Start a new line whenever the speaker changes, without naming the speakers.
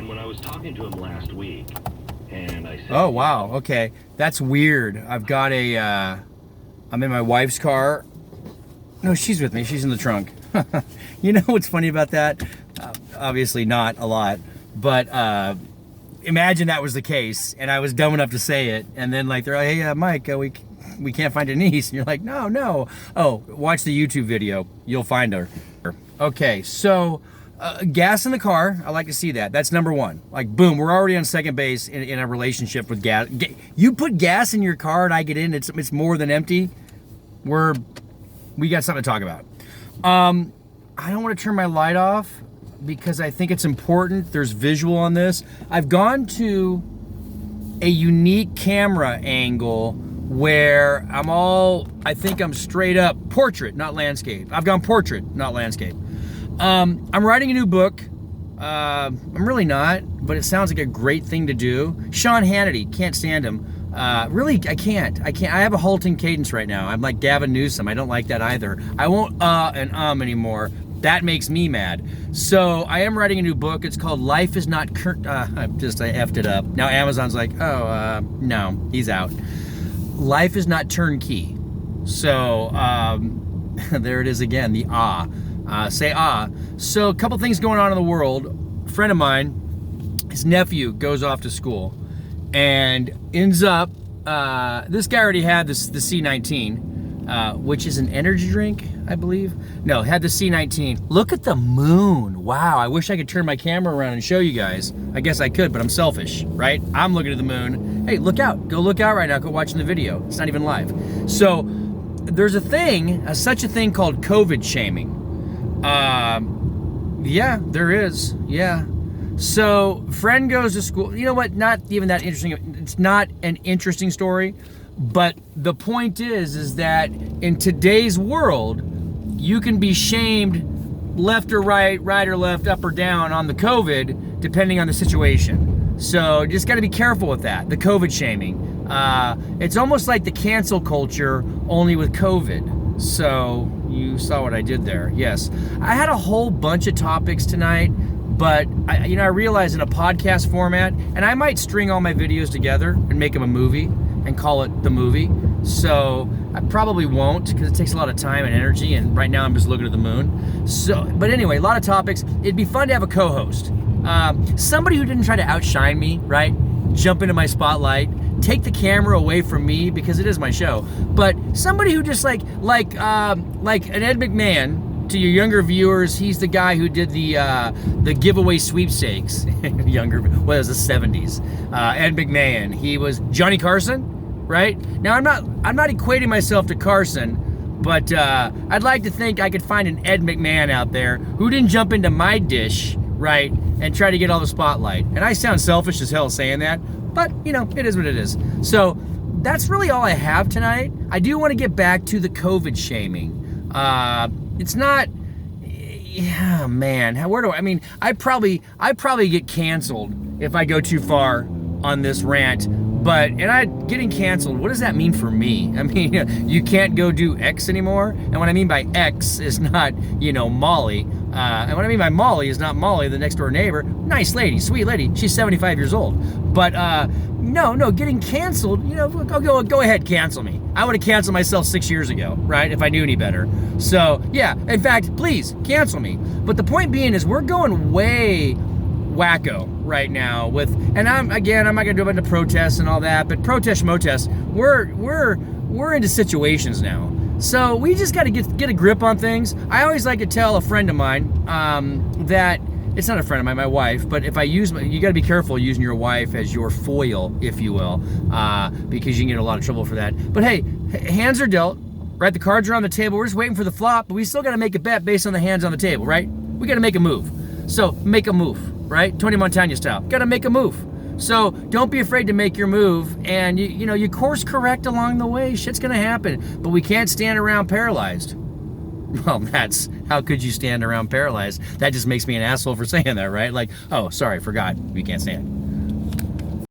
And when I was talking to him last week, and I said,
Oh, wow. Okay. That's weird. I've got I'm in my wife's car. No, she's with me. She's in the trunk. You know what's funny about that? Obviously not a lot, but imagine that was the case and I was dumb enough to say it. And then like, they're like, hey, Mike, we can't find Denise. And you're like, no. Oh, watch the YouTube video. You'll find her. Okay, so gas in the car. I like to see that. That's number one. Like, boom, we're already on second base in a relationship with gas. You put gas in your car and I get in, it's more than empty. We got something to talk about. I don't want to turn my light off because I think it's important. There's visual on this. I've gone to a unique camera angle where I think I'm straight up portrait, not landscape. I've gone portrait, not landscape. I'm writing a new book. I'm really not, but it sounds like a great thing to do. Sean Hannity, can't stand him. Really, I can't. I have a halting cadence right now. I'm like Gavin Newsom. I don't like that either. I won't and anymore. That makes me mad. So I am writing a new book. It's called Life Is Not I effed it up. Now Amazon's like, no, he's out. Life is not turnkey. So there it is again, the say ah. So a couple things going on in the world. A friend of mine, his nephew goes off to school and ends up, this guy already had the C19, which is an energy drink, I believe. No, had the C19. Look at the moon. Wow, I wish I could turn my camera around and show you guys. I guess I could, but I'm selfish, right? I'm looking at the moon. Hey, look out. Go look out right now. Go watching the video. It's not even live. So there's such a thing called COVID shaming. Yeah, there is. Yeah. So friend goes to school. You know what? Not even that interesting. It's not an interesting story, but the point is that in today's world, you can be shamed left or right or left, up or down on the COVID, depending on the situation. So you just got to be careful with that. The COVID shaming. It's almost like the cancel culture, only with COVID. So you saw what I did there. Yes, I had a whole bunch of topics tonight, but I realize in a podcast format, and I might string all my videos together and make them a movie and call it The Movie. So I probably won't because it takes a lot of time and energy, and right now I'm just looking at the moon. So, but anyway, a lot of topics. It'd be fun to have a co-host. Somebody who didn't try to outshine me, right? Jump into my spotlight, take the camera away from me because it is my show. But somebody who just like an Ed McMahon. To your younger viewers, he's the guy who did the giveaway sweepstakes. Younger, well, it was the 70s. Ed McMahon. He was Johnny Carson, right? Now I'm not equating myself to Carson, but I'd like to think I could find an Ed McMahon out there who didn't jump into my dish, right, and try to get all the spotlight. And I sound selfish as hell saying that, but it is what it is. So that's really all I have tonight. I do want to get back to the COVID shaming. It's not, yeah, man. I probably get canceled if I go too far on this rant. Getting canceled, what does that mean for me? I mean, you can't go do X anymore. And what I mean by X is not, Molly. And what I mean by Molly is not Molly, the next door neighbor. Nice lady, sweet lady. She's 75 years old. But no, getting canceled, go ahead, cancel me. I would have canceled myself 6 years ago, right? If I knew any better. So yeah, in fact, please cancel me. But the point being is we're going way wacko right now and I'm not gonna do a bunch of protests and all that, but protest, we're into situations now. So we just got to get a grip on things. I always like to tell a friend of mine that it's not a friend of mine, my wife, but if you got to be careful using your wife as your foil, if you will, because you can get in a lot of trouble for that. But hey, hands are dealt, right? The cards are on the table. We're just waiting for the flop, but we still got to make a bet based on the hands on the table, right? We got to make a move. So make a move, right? Tony Montana style. Got to make a move. So don't be afraid to make your move, and you course correct along the way. Shit's gonna happen, but we can't stand around paralyzed. Well, how could you stand around paralyzed? That just makes me an asshole for saying that, right? Like, oh, sorry, forgot. We can't stand.